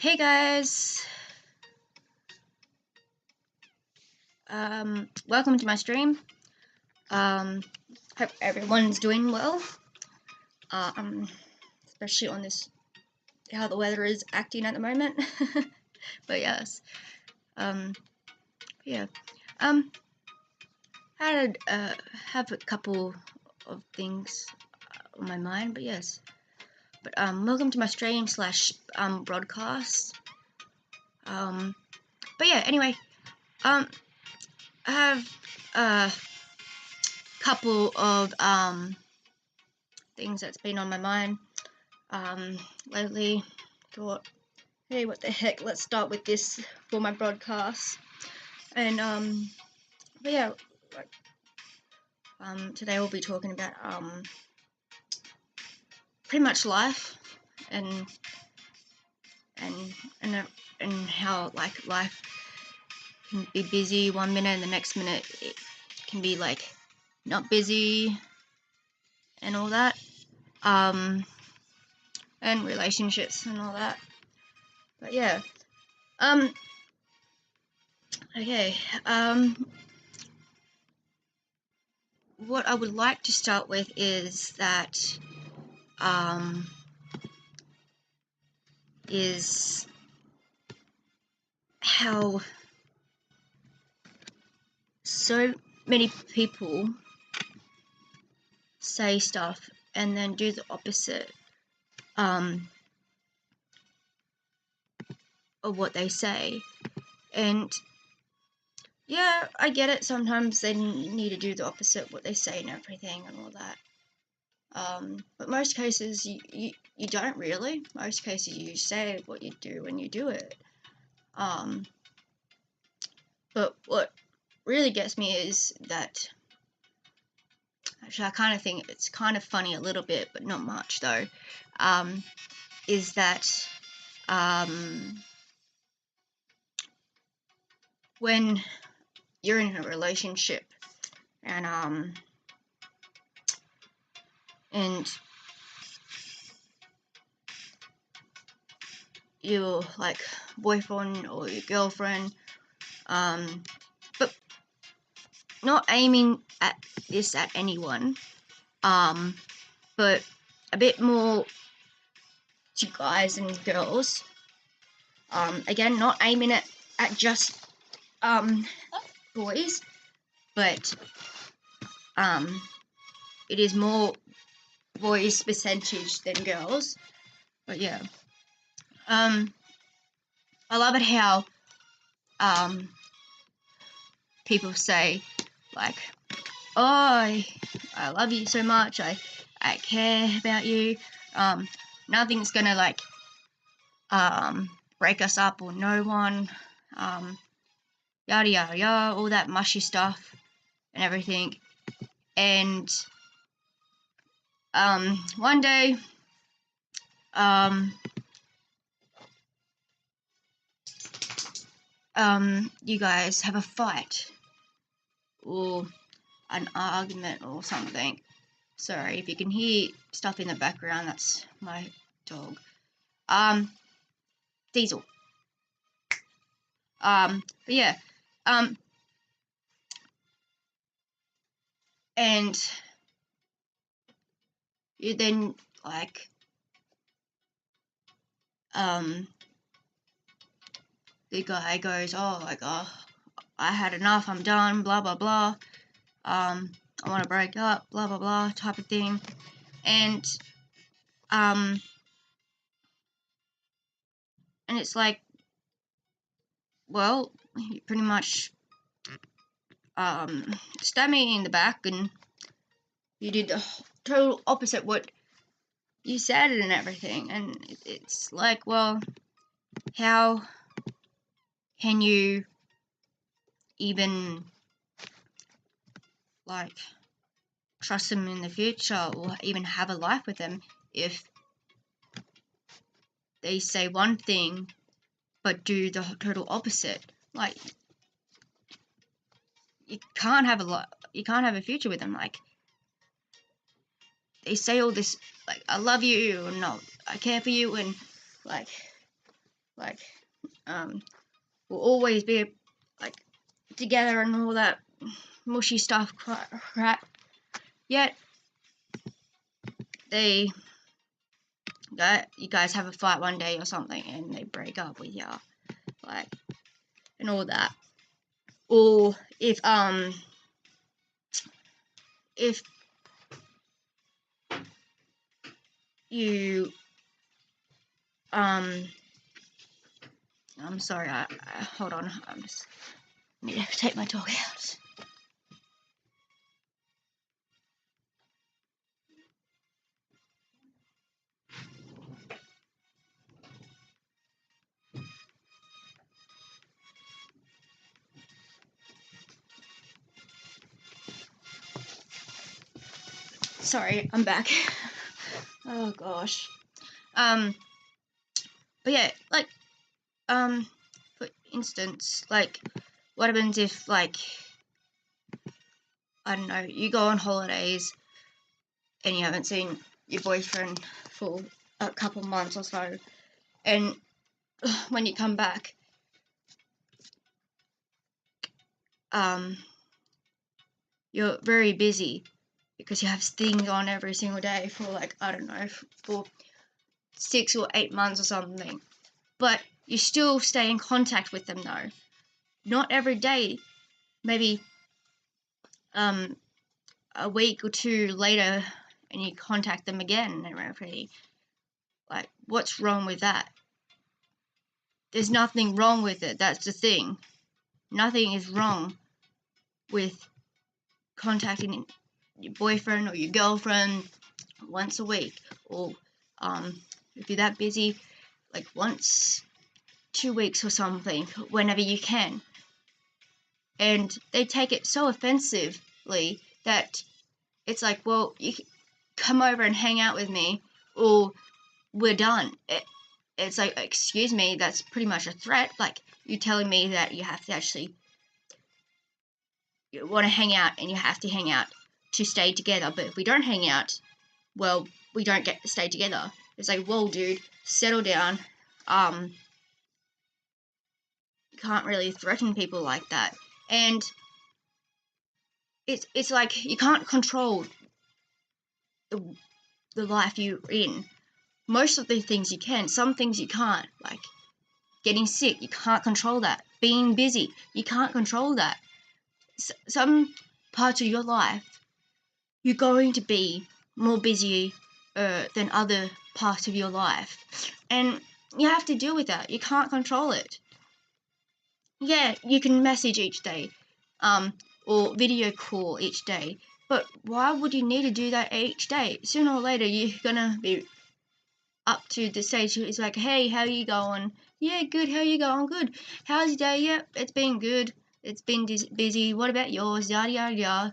Hey guys, welcome to my stream. Hope everyone's doing well. Especially on this, how the weather is acting at the moment. But yes, yeah. I have a couple of things on my mind, but yes. But welcome to my stream slash broadcast. But yeah. Anyway, I have a couple of things that's been on my mind lately. Thought, hey, what the heck, let's start with this for my broadcast. And but yeah, today we'll be talking about pretty much life and and how like life can be busy one minute and the next minute it can be like not busy and all that, and relationships and all that. But yeah, okay, what I would like to start with is that is how so many people say stuff and then do the opposite of what they say. And yeah, I get it, sometimes they need to do the opposite of what they say and everything and all that. But most cases you don't really. Most cases you say what you do when you do it. But what really gets me is that, actually I kind of think it's kind of funny a little bit, but not much though, is that when you're in a relationship and your like boyfriend or your girlfriend, but not aiming at this at anyone, but a bit more to guys and girls. Again, not aiming it at just boys, but it is more boys percentage than girls. But yeah, I love it how people say like, oh, I love you so much, I care about you, nothing's gonna like break us up, or no one, yada yada yada, all that mushy stuff and everything. And one day you guys have a fight or an argument or something. Sorry if you can hear stuff in the background, that's my dog. Diesel. But yeah, and you then like the guy goes, oh, like, oh, I had enough, I'm done, blah blah blah, I want to break up, blah blah blah, type of thing. And it's like, well, you pretty much stabbed me in the back and you did the total opposite what you said and everything. And it's like, well, how can you even like trust them in the future or even have a life with them if they say one thing but do the total opposite? Like, you can't have a future with them. Like, they say all this like, I love you, or no, I care for you, and like like will always be like together and all that mushy stuff crap. Yet you guys have a fight one day or something and they break up with you, like, and all that. Or if you I'm sorry, I hold on, I just need to take my dog out. Sorry, I'm back. Oh gosh. But yeah, like, for instance, like, what happens if, like, I don't know, you go on holidays and you haven't seen your boyfriend for a couple months or so, and when you come back, you're very busy because you have things on every single day for, like, I don't know, for 6 or 8 months or something. But you still stay in contact with them though. Not every day, maybe a week or two later, and you contact them again and everything. Like, what's wrong with that? There's nothing wrong with it. That's the thing. Nothing is wrong with contacting your boyfriend or your girlfriend once a week, or if you're that busy, like once 2 weeks or something, whenever you can. And they take it so offensively that it's like, well, you come over and hang out with me, or we're done. It's like, excuse me, that's pretty much a threat. Like, you telling me that you have to actually, you want to hang out and you have to hang out to stay together. But if we don't hang out, well, we don't get to stay together. It's like, whoa, dude, settle down. You can't really threaten people like that. And it's like you can't control the life you're in. Most of the things you can, some things you can't, like getting sick, you can't control that. Being busy, you can't control that. Some parts of your life, you're going to be more busy than other parts of your life. And you have to deal with that. You can't control it. Yeah, you can message each day, or video call each day. But why would you need to do that each day? Sooner or later, you're gonna be up to the stage where it's like, hey, how you going? Yeah, good. How you going? Good. How's your day? Yep, it's been good. It's been busy. What about yours? Yada yada yada.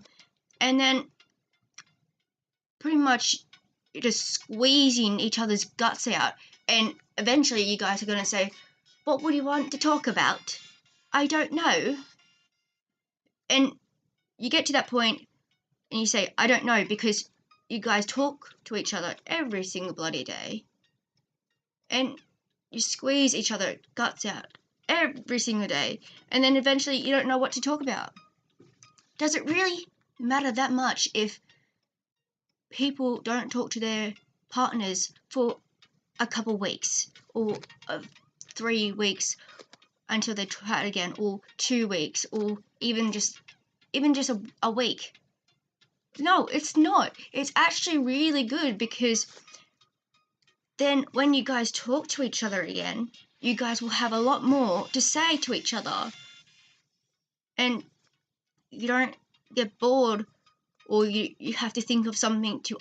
And then pretty much you're just squeezing each other's guts out. And eventually you guys are gonna say, what would you want to talk about? I don't know. And you get to that point and you say, I don't know, because you guys talk to each other every single bloody day. And you squeeze each other guts out every single day, and then eventually you don't know what to talk about. Does it really matter that much if people don't talk to their partners for a couple weeks, or 3 weeks until they try it again, or 2 weeks, or even just a week? No, it's not. It's actually really good, because then when you guys talk to each other again, you guys will have a lot more to say to each other. And you don't get bored, or you have to think of something to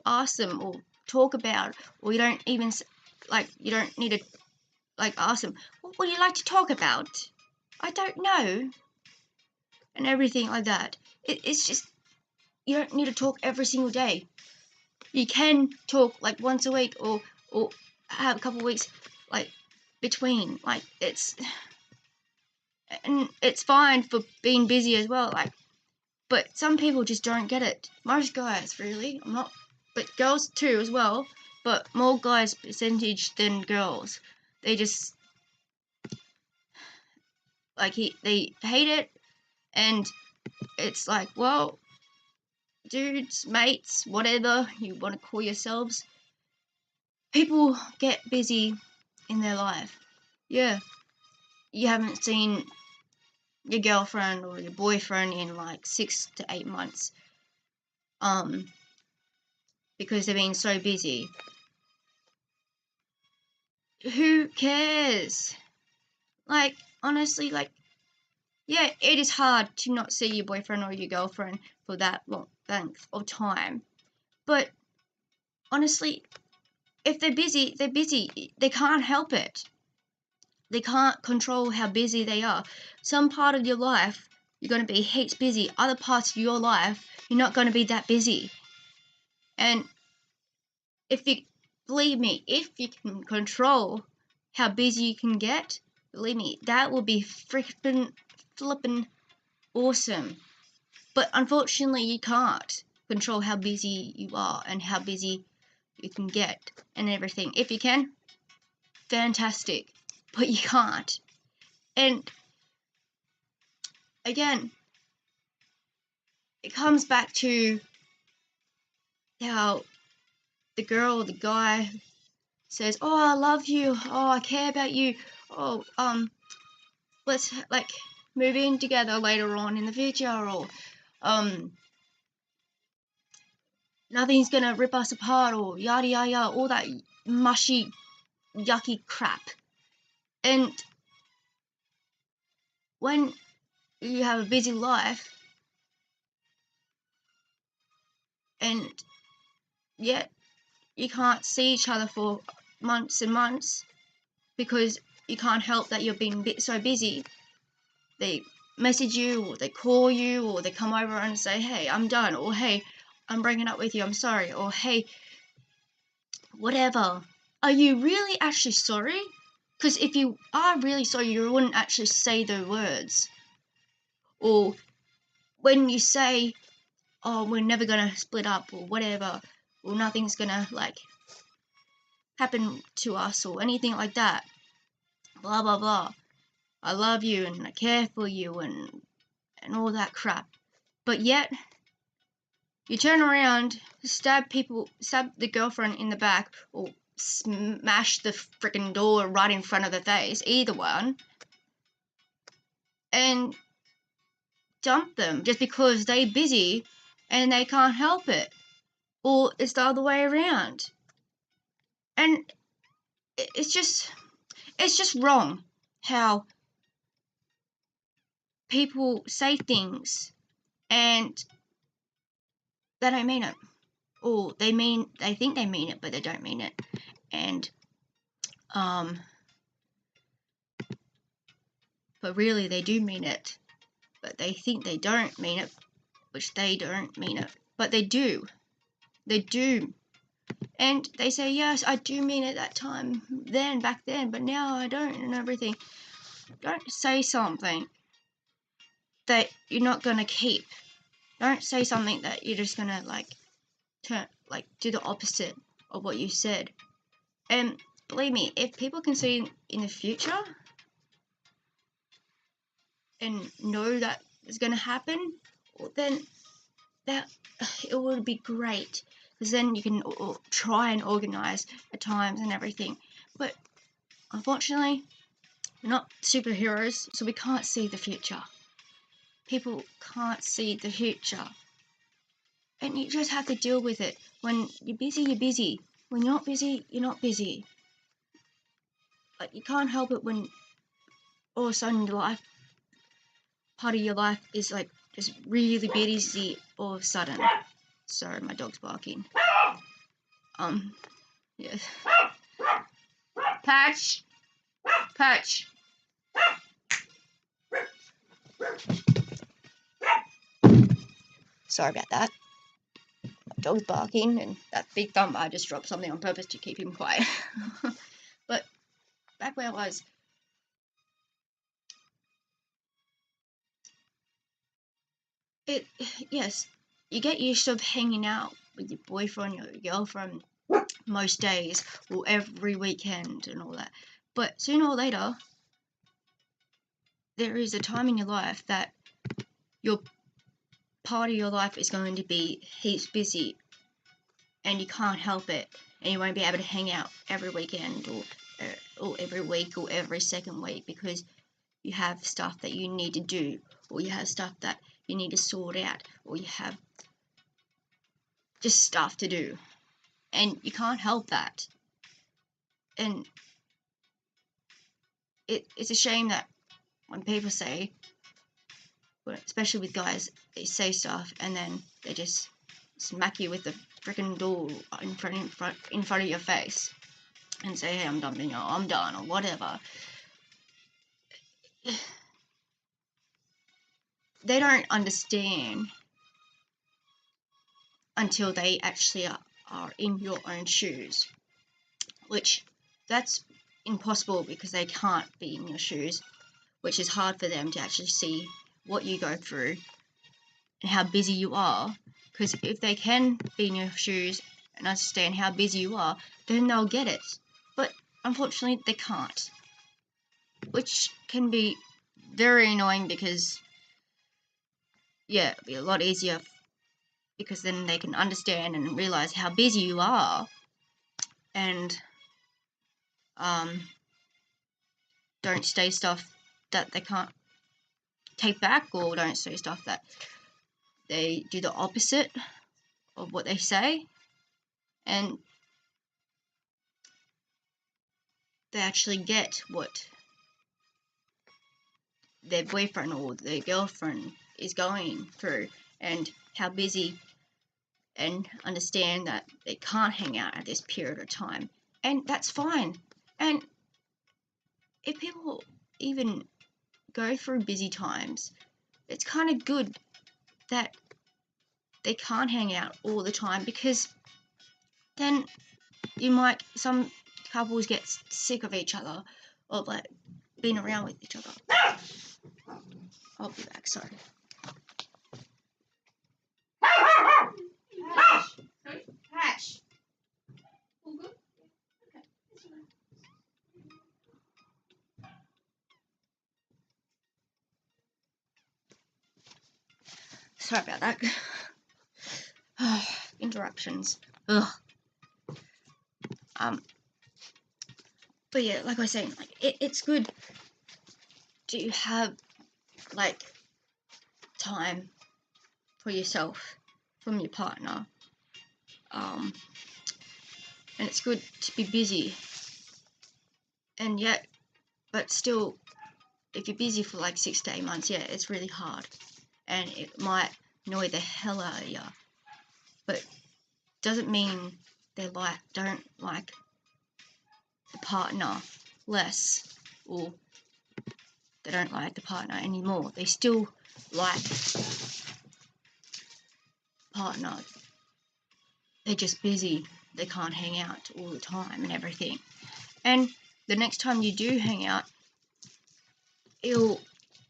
ask them or talk about, or you don't even, like, you don't need to, like, ask them, what would you like to talk about? I don't know. And everything like that. It's just, you don't need to talk every single day. You can talk like once a week, or have a couple of weeks like between, like, and it's fine for being busy as well, like, but some people just don't get it. Most guys, really, I'm not, but girls too as well, but more guys percentage than girls. they just like they hate it, and it's like, well, dudes, mates, whatever you want to call yourselves, people get busy in their life. Yeah, you haven't seen your girlfriend or your boyfriend in like 6 to 8 months, because they've been so busy. Who cares? Like, honestly, like, yeah, it is hard to not see your boyfriend or your girlfriend for that long length of time. But honestly, if they're busy, they're busy. They can't help it. They can't control how busy they are. Some part of your life, you're going to be heaps busy. Other parts of your life, you're not going to be that busy. And if you, believe me, if you can control how busy you can get, believe me, that will be flippin' awesome. But unfortunately, you can't control how busy you are and how busy you can get and everything. If you can, fantastic. But you can't. And again, it comes back to how the girl or the guy says, "Oh, I love you. Oh, I care about you. Oh, let's like move in together later on in the future," or nothing's gonna rip us apart, or yada yada yada, all that mushy, yucky crap. And when you have a busy life, and yet you can't see each other for months and months because you can't help that you're being so busy, they message you or they call you or they come over and say, "Hey, I'm done," or "Hey, I'm breaking up with you, I'm sorry," or "Hey, whatever." Are you really actually sorry? Because if you are really sorry, you wouldn't actually say the words. Or when you say, "Oh, we're never gonna split up," or whatever, or "Nothing's gonna like happen to us," or anything like that, blah blah blah, "I love you and I care for you," and all that crap. But yet you turn around, stab the girlfriend in the back, or smash the freaking door right in front of the face, either one, and dump them just because they're busy and they can't help it. Or it's the other way around. And it's just wrong how people say things and they don't mean it. Or they think they mean it, but they don't mean it. And but really they do mean it. But they think they don't mean it, which they don't mean it. But they do. They do. And they say, "Yes, I do mean it that time then, back then, but now I don't," and everything. Don't say something that you're not gonna keep. Don't say something that you're just gonna do the opposite of what you said. And believe me, if people can see in the future and know that it's gonna happen, then that it would be great, because then you can try and organize at times and everything. But unfortunately, we're not superheroes, so we can't see the future. People can't see the future. And you just have to deal with it. When you're busy, you're busy. When you're not busy, you're not busy. Like, you can't help it when all of a sudden part of your life is like just really busy all of a sudden. Sorry, my dog's barking. Yeah. Patch! Patch! Sorry about that. My dog's barking, and that big thumb, I just dropped something on purpose to keep him quiet. But back where I was. Yes, you get used to hanging out with your boyfriend or your girlfriend most days or every weekend and all that. But sooner or later, there is a time in your life that your part of your life is going to be heaps busy, and you can't help it, and you won't be able to hang out every weekend or every week or every second week because you have stuff that you need to do, or you have stuff that you need to sort out, or you have just stuff to do, and you can't help that. And it's a shame that when people say, especially with guys, they say stuff and then they just smack you with the freaking door in front of your face and say, hey, I'm done, I'm done, or whatever. They don't understand until they actually are in your own shoes, which that's impossible because they can't be in your shoes, which is hard for them to actually see what you go through and how busy you are. Because if they can be in your shoes and understand how busy you are, then they'll get it. But unfortunately, they can't, which can be very annoying because, yeah, it'd be a lot easier because then they can understand and realize how busy you are and don't say stuff that they can't take back, or don't say stuff that they do the opposite of what they say, and they actually get what their boyfriend or their girlfriend is going through and how busy, and understand that they can't hang out at this period of time, and that's fine. And if people even go through busy times, it's kind of good that they can't hang out all the time, because then some couples get sick of each other, or like being around with each other. I'll be back, sorry. Hash. All good? Okay. Sorry about that. Interruptions. Ugh. But yeah, like I was saying, like it's good to have like time for yourself from your partner. And it's good to be busy. And yet, but still, if you're busy for like 6 to 8 months, yeah, it's really hard, and it might annoy the hell out of you. But doesn't mean they don't like the partner less, or they don't like the partner anymore. They still like partner. They're just busy. They can't hang out all the time and everything. And the next time you do hang out, it'll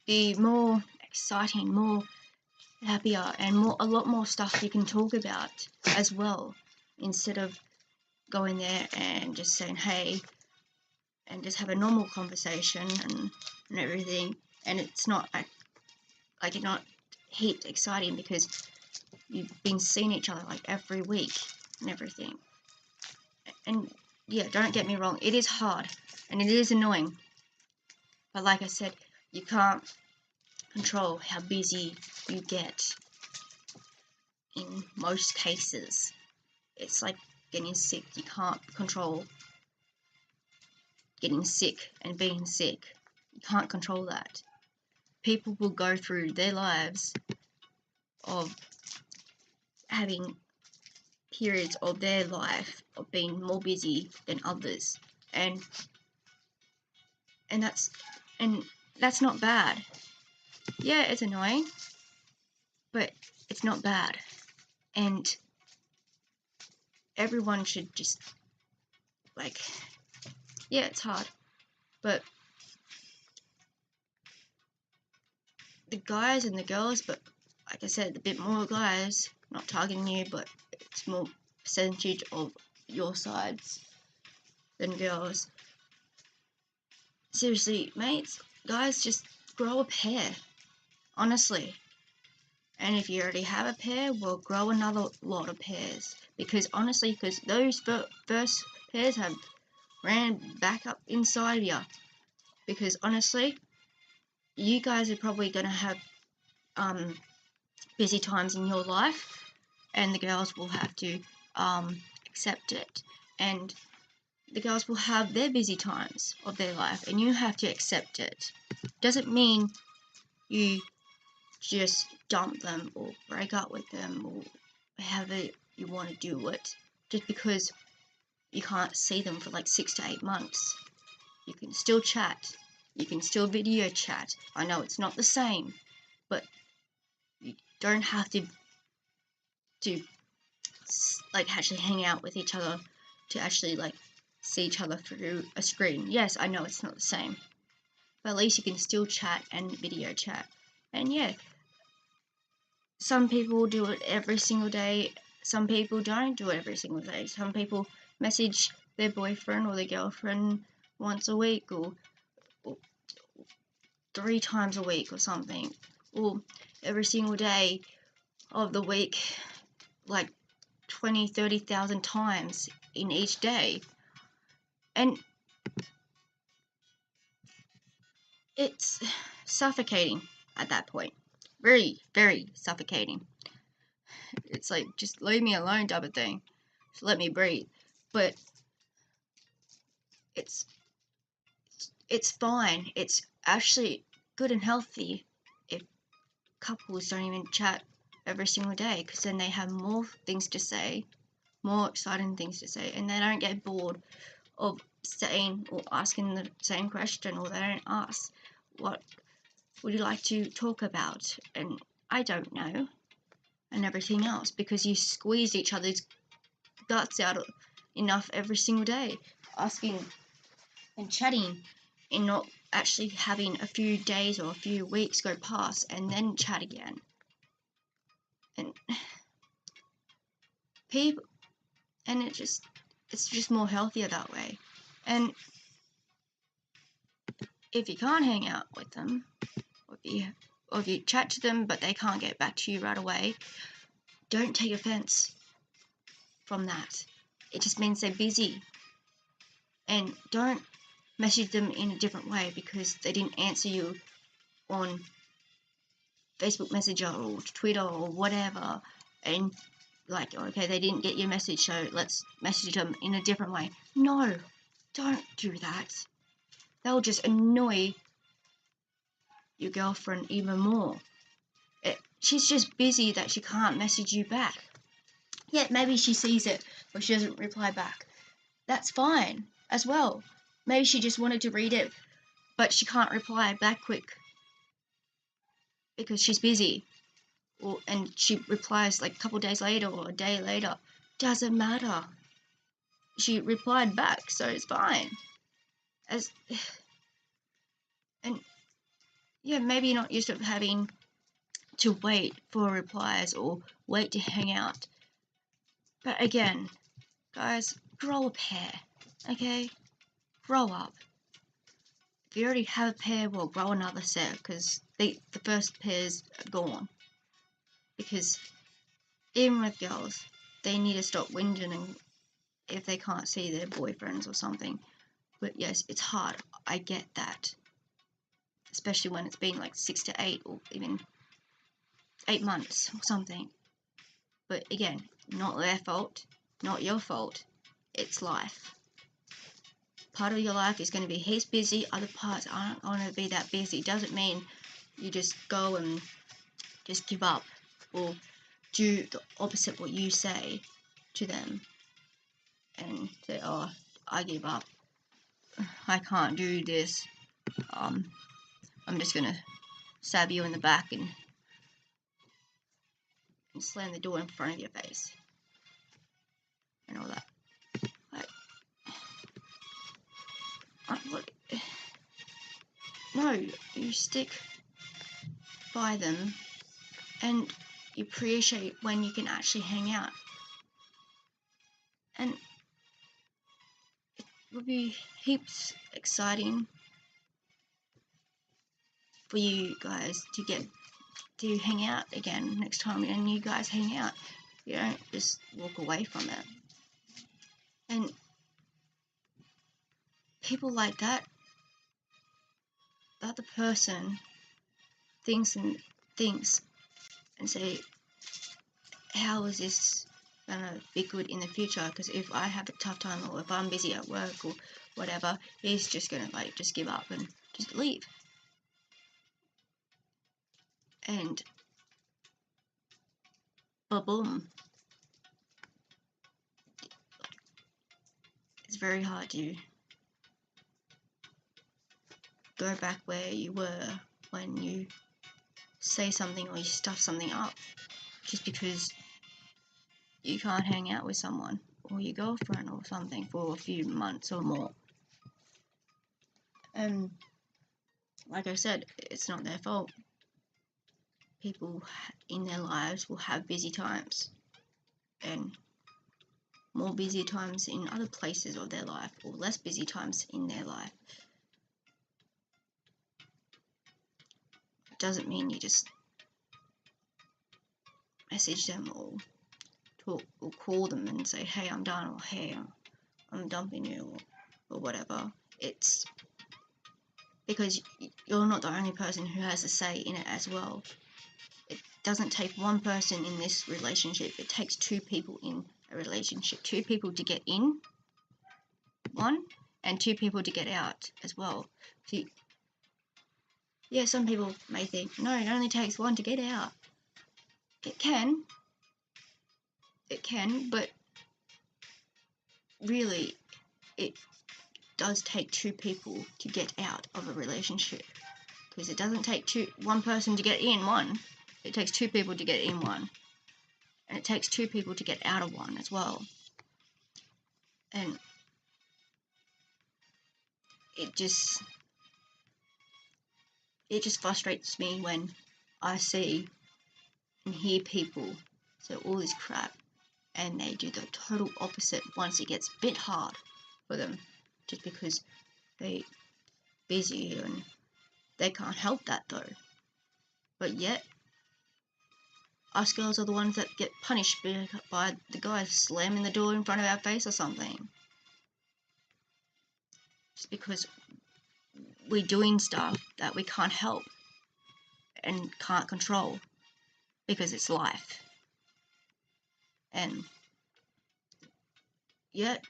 be more exciting, more happier, and a lot more stuff you can talk about as well, instead of going there and just saying hey and just have a normal conversation and everything, and it's not like it's not heaps exciting because you've been seeing each other like every week and everything. And yeah, don't get me wrong, it is hard and it is annoying, but like I said, you can't control how busy you get in most cases. It's like getting sick. You can't control getting sick and being sick. You can't control that. People will go through their lives of having periods of their life of being more busy than others, and that's not bad. Yeah, it's annoying, but it's not bad, and everyone should just like, yeah, it's hard, but the guys and the girls, but like I said, a bit more guys, not targeting you, but it's more percentage of your sides than girls. seriously, mates, guys, just grow a pair, honestly. And if you already have a pair, well, grow another lot of pairs. Because honestly, because those first pairs have ran back up inside of you. Because honestly, you guys are probably going to have busy times in your life, and the girls will have to accept it. And the girls will have their busy times of their life, and you have to accept it. Doesn't mean you just dump them or break up with them or however you want to do it, just because you can't see them for like 6 to 8 months. You can still chat, you can still video chat. I know it's not the same, but you don't have to like actually hang out with each other to actually like see each other through a screen. Yes, I know it's not the same, but at least you can still chat and video chat. And yeah, some people do it every single day, some people don't do it every single day. Some people message their boyfriend or their girlfriend once a week or 3 times a week or something, or every single day of the week, like 20, 30,000 times in each day. And it's suffocating at that point. Very, very suffocating. It's like, just leave me alone type of thing. Just let me breathe. But it's fine. It's actually good and healthy if couples don't even chat every single day, because then they have more things to say, more exciting things to say, and they don't get bored of saying or asking the same question, or they don't ask, what would you like to talk about? And I don't know, and everything else, because you squeeze each other's guts out enough every single day, asking and chatting, and not actually having a few days or a few weeks go past and then chat again. And people, and it's just more healthier that way. And if you can't hang out with them, or if you chat to them but they can't get back to you right away, don't take offense from that. It just means they're busy. And don't message them in a different way because they didn't answer you on Facebook Messenger or Twitter or whatever, and like, okay, they didn't get your message, so let's message them in a different way. No, don't do that. They'll just annoy your girlfriend even more. She's just busy that she can't message you back. Yeah, maybe she sees it but she doesn't reply back. That's fine as well. Maybe she just wanted to read it but she can't reply back quick because she's busy. And she replies like a couple days later or a day later. Doesn't matter. She replied back, so it's fine. And yeah, maybe you're not used to having to wait for replies or wait to hang out. But again, guys, grow a pair, okay? Grow up. If you already have a pair, well, grow another set, because the first pair's gone. Because even with girls, they need to stop whinging if they can't see their boyfriends or something. But yes, it's hard. I get that. Especially when it's been like 6 to 8 or even 8 months or something. But again, not their fault, not your fault. It's life. Part of your life is going to be heaps busy, other parts aren't going to be that busy. Doesn't mean you just go and just give up or do the opposite what you say to them and say, oh, I give up. I can't do this. I'm just going to stab you in the back and slam the door in front of your face and all that. No, you stick by them and you appreciate when you can actually hang out. And it would be heaps exciting for you guys to hang out again next time, and you guys hang out. You don't just walk away from it. And people like that, the other person thinks and say, how is this gonna be good in the future? Because if I have a tough time, or if I'm busy at work or whatever, he's just gonna like just give up and just leave. And boom, it's very hard to go back where you were when you say something or you stuff something up just because you can't hang out with someone or your girlfriend or something for a few months or more. And like I said, it's not their fault. People in their lives will have busy times, and more busy times in other places of their life, or less busy times in their life. It doesn't mean you just message them or talk or call them and say, hey, I'm done, or hey, I'm dumping you, or whatever. It's because you're not the only person who has a say in it as well. It doesn't take one person in this relationship. It takes two people in a relationship. Two people to get in one, and two people to get out as well. So, yeah, some people may think, no, it only takes one to get out. It can, but really, it does take two people to get out of a relationship. Because it doesn't take one person to get in one. It takes two people to get in one. And it takes two people to get out of one as well. And it just frustrates me when I see and hear people say all this crap and they do the total opposite once it gets a bit hard for them, just because they're busy and they can't help that though. But yet, us girls are the ones that get punished by the guy slamming the door in front of our face or something. Just because we're doing stuff that we can't help and can't control because it's life. And yet,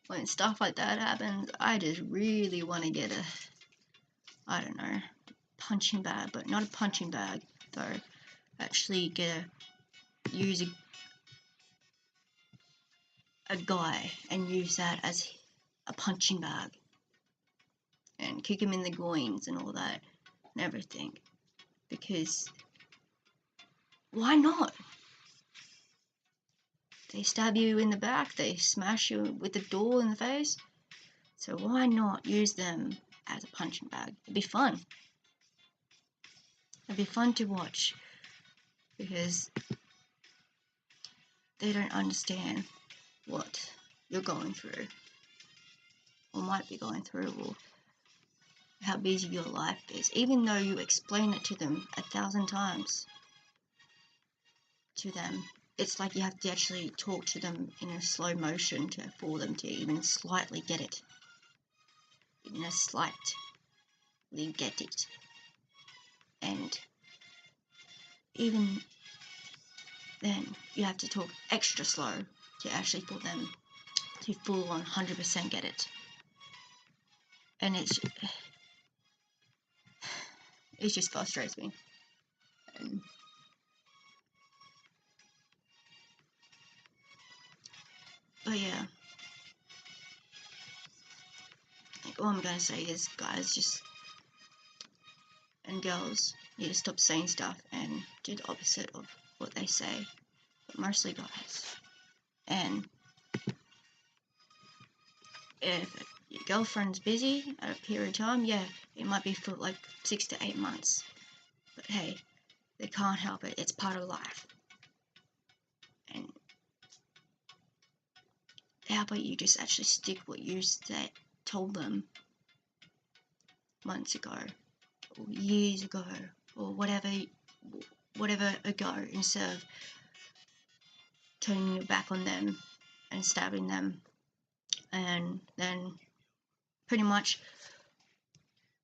when stuff like that happens, I just really want to get punching bag, but not a punching bag though. Actually use a guy and use that as a punching bag and kick him in the groins and all that and everything. Because why not? They stab you in the back, they smash you with the door in the face. So why not use them as a punching bag? It'd be fun. It'd be fun to watch because they don't understand what you're going through or might be going through, or how busy your life is, even though you explain it to them 1,000 times to them. It's like you have to actually talk to them in a slow motion for them to even slightly get it. Even a slightly get it. And even then, you have to talk extra slow to actually for them to full on 100% get it. And it just frustrates me. But yeah, like all I'm gonna say is, guys, and girls need to stop saying stuff and do the opposite of what they say. But mostly guys. And if your girlfriend's busy at a period of time, yeah, it might be for like 6 to 8 months. But hey, they can't help it. It's part of life. And how about you just actually stick what you told them months ago, or years ago, or whatever ago, instead of turning your back on them and stabbing them, and then pretty much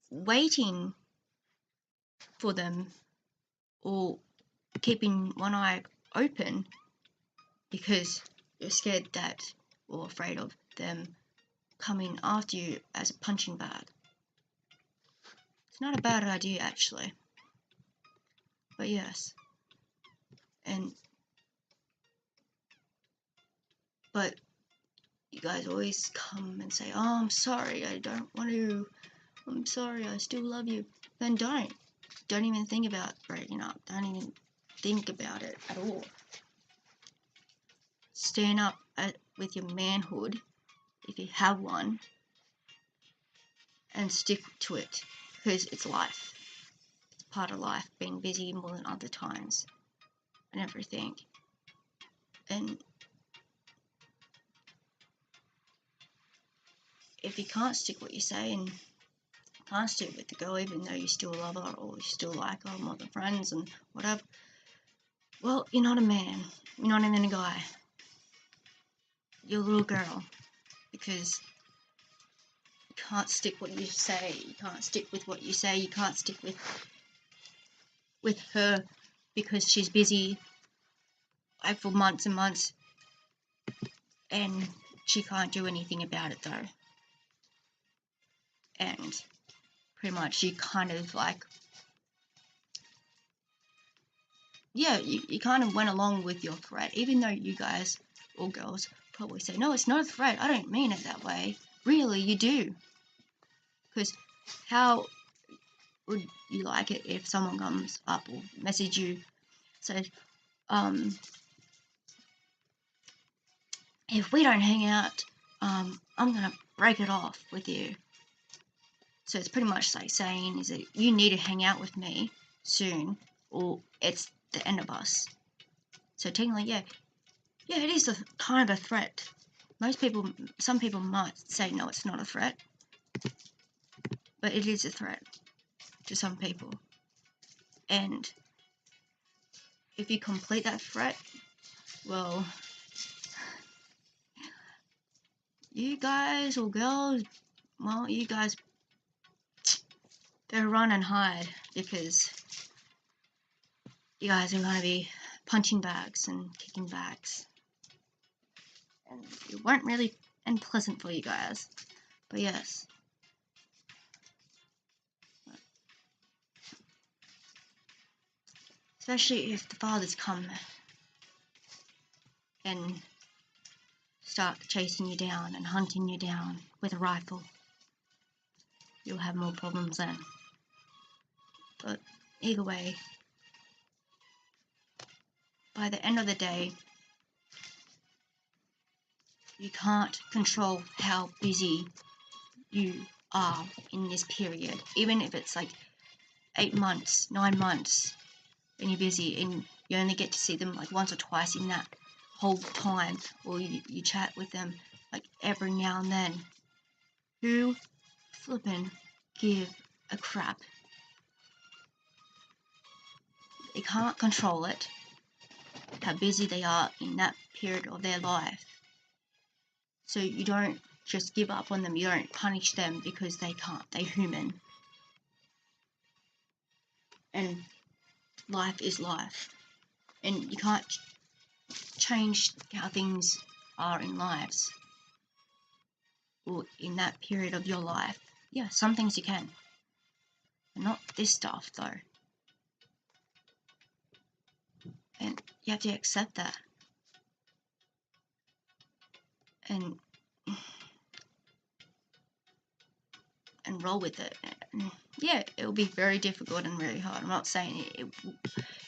waiting for them, or keeping one eye open because you're scared that, or afraid of them coming after you as a punching bag. It's not a bad idea, actually. But yes. But you guys always come and say, oh, I'm sorry, I don't want to, I'm sorry, I still love you. Then don't even think about breaking up. Don't even think about it at all. Stand up with your manhood, if you have one, and stick to it, because it's life. It's part of life, being busy more than other times and everything. And if you can't stick what you say, and can't stick with the girl even though you still love her or you still like her more than friends and whatever, well, you're not a man. You're not even a guy. You're a little girl, because you can't stick what you say. You can't stick with what you say. You can't stick with her because she's busy like for months and months, and she can't do anything about it though. And pretty much you kind of like, yeah, you kind of went along with your threat, even though you guys or girls probably say, no, it's not a threat, I don't mean it that way. Really, you do. Because how would you like it if someone comes up or message you, says, if we don't hang out, I'm gonna break it off with you. So it's pretty much like saying, is that you need to hang out with me soon, or it's the end of us. So technically, yeah, it is a kind of a threat. Some people might say, no, it's not a threat, but it is a threat to some people. And if you complete that threat, well, you guys or girls, well, you guys better run and hide, because you guys are going to be punching bags and kicking bags. And it won't really end pleasant for you guys. But yes. Especially if the fathers come and start chasing you down and hunting you down with a rifle. You'll have more problems then. But either way, by the end of the day, you can't control how busy you are in this period. Even if it's like 8 months, 9 months, and you're busy and you only get to see them like once or twice in that whole time, or you chat with them like every now and then. Who flippin' give a crap? They can't control it, how busy they are in that period of their life. So you don't just give up on them, you don't punish them because they can't, they're human. And life is life. And you can't change how things are in lives, or in that period of your life. Yeah, some things you can. But not this stuff though. And you have to accept that. And roll with it. And yeah, it'll be very difficult and really hard. I'm not saying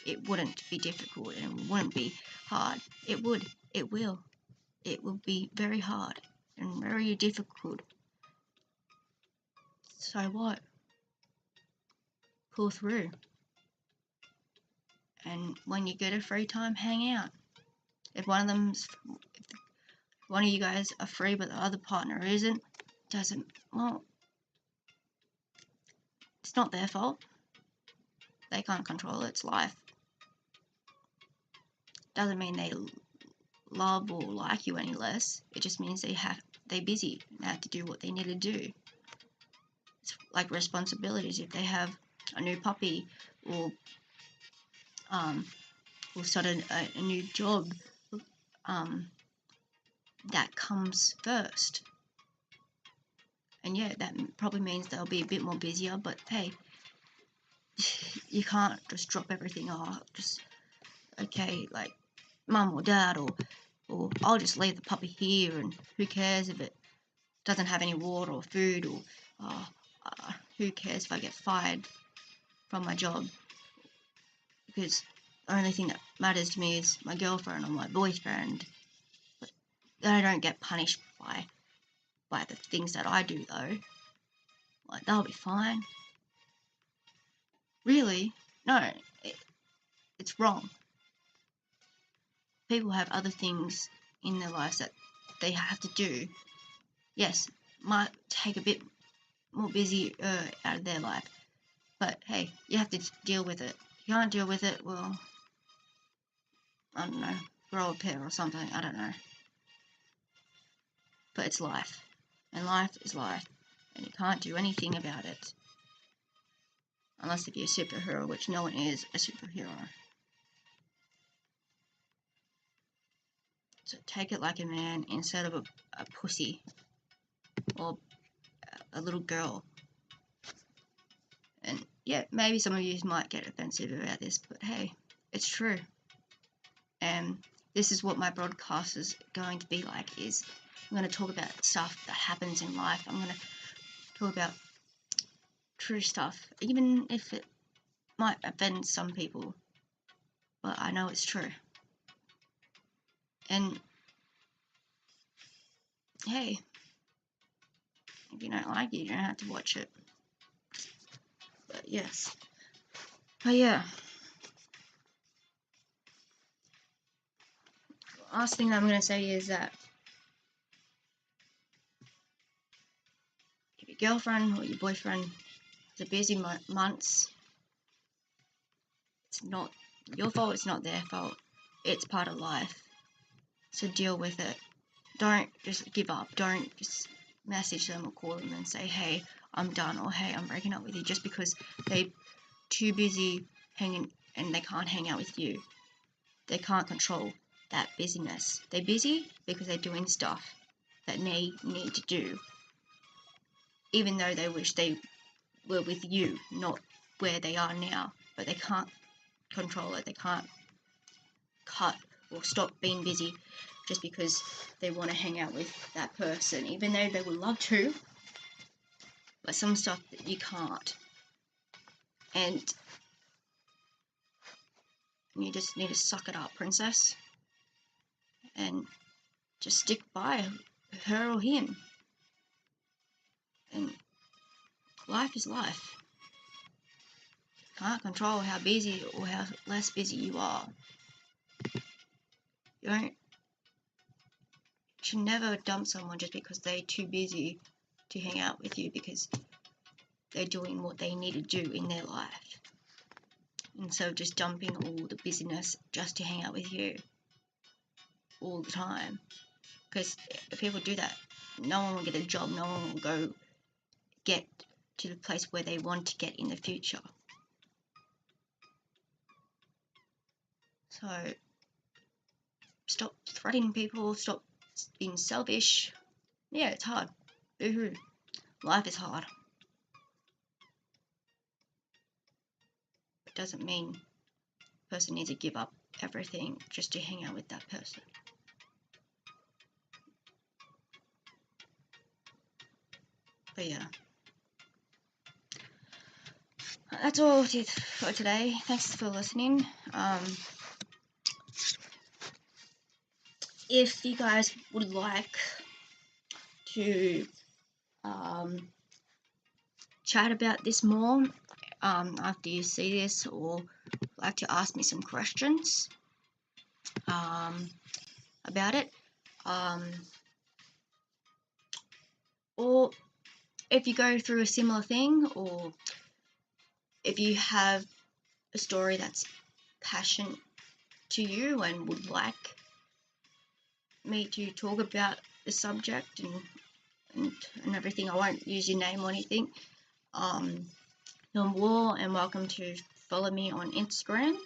it wouldn't be difficult and it wouldn't be hard. It would. It will. It will be very hard and very difficult. So what? Pull through. And when you get a free time, hang out. If one of you guys are free but the other partner isn't, well, It's not their fault. They can't control it. It's life. Doesn't mean they love or like you any less. It just means they're busy and have to do what they need to do. It's like responsibilities. If they have a new puppy or start a new job, that comes first. And yeah, that probably means they'll be a bit more busier, but hey, you can't just drop everything off. Just, okay, like mum or dad, or I'll just leave the puppy here, and who cares if it doesn't have any water or food, or who cares if I get fired from my job, because the only thing that matters to me is my girlfriend or my boyfriend. But they don't get punished by the things that I do, though. Like, they'll be fine. Really? No, it's wrong. People have other things in their lives that they have to do. Yes, might take a bit more busy out of their life, but hey, you have to deal with it. If you can't deal with it, well, I don't know, grow a pair or something, I don't know. But it's life, and life is life, and you can't do anything about it. Unless if you're a superhero, which no one is a superhero. So take it like a man instead of a pussy or a little girl. And yeah, maybe some of you might get offensive about this, but hey, it's true. And this is what my broadcast is going to be like, is I'm going to talk about stuff that happens in life. I'm going to talk about true stuff, even if it might offend some people, but I know it's true. And hey, if you don't like it, you don't have to watch it. But yes. But yeah. Last thing I'm going to say is that if your girlfriend or your boyfriend has a busy months, it's not your fault, it's not their fault. It's part of life. So deal with it. Don't just give up. Don't just message them or call them and say, hey, I'm done, or hey, I'm breaking up with you, just because they're too busy hanging and they can't hang out with you. They can't control that busyness. They're busy because they're doing stuff that they need to do, even though they wish they were with you, not where they are now. But they can't control it. They can't cut or stop being busy just because they want to hang out with that person, even though they would love to. But some stuff that you can't. And you just need to suck it up, princess. And just stick by her or him. And life is life. You can't control how busy or how less busy you are. You should never dump someone just because they're too busy to hang out with you, because they're doing what they need to do in their life. And so just dumping all the busyness just to hang out with you all the time. Because if people do that, no one will get a job, no one will go get to the place where they want to get in the future. So stop threatening people, stop being selfish. Yeah, it's hard. Boo-hoo. Life is hard. It doesn't mean a person needs to give up everything just to hang out with that person. But yeah, that's all for today. Thanks for listening. If you guys would like to chat about this more after you see this, or like to ask me some questions about it, or if you go through a similar thing, or if you have a story that's passion to you and would like me to talk about the subject and everything, I won't use your name or anything. You're more and welcome to follow me on Instagram.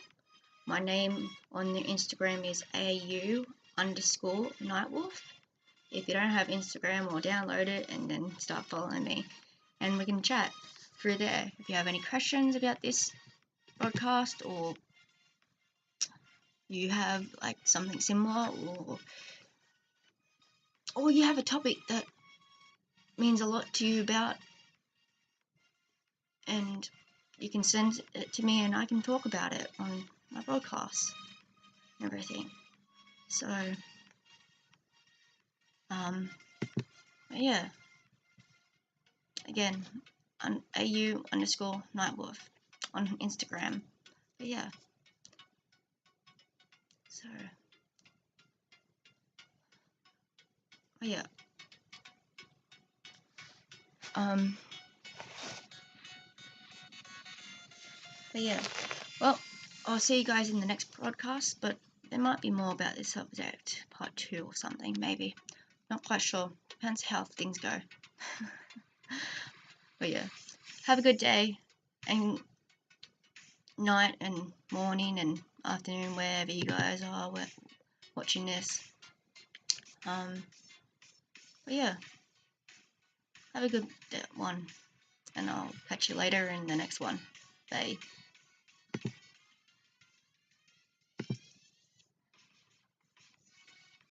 My name on the Instagram is AU_Nightwolf. If you don't have Instagram, or download it and then start following me, and we can chat through there. If you have any questions about this podcast, or you have like something similar, or you have a topic that means a lot to you about, and you can send it to me and I can talk about it on my podcast and everything. So yeah, again, on AU_Nightwolf on Instagram. But yeah, so yeah, but yeah, well, I'll see you guys in the next podcast, but there might be more about this subject, part 2 or something, maybe. Not quite sure. Depends how things go. But yeah, have a good day and night and morning and afternoon, wherever you guys are watching this. But yeah, have a good one, and I'll catch you later in the next one. Bye.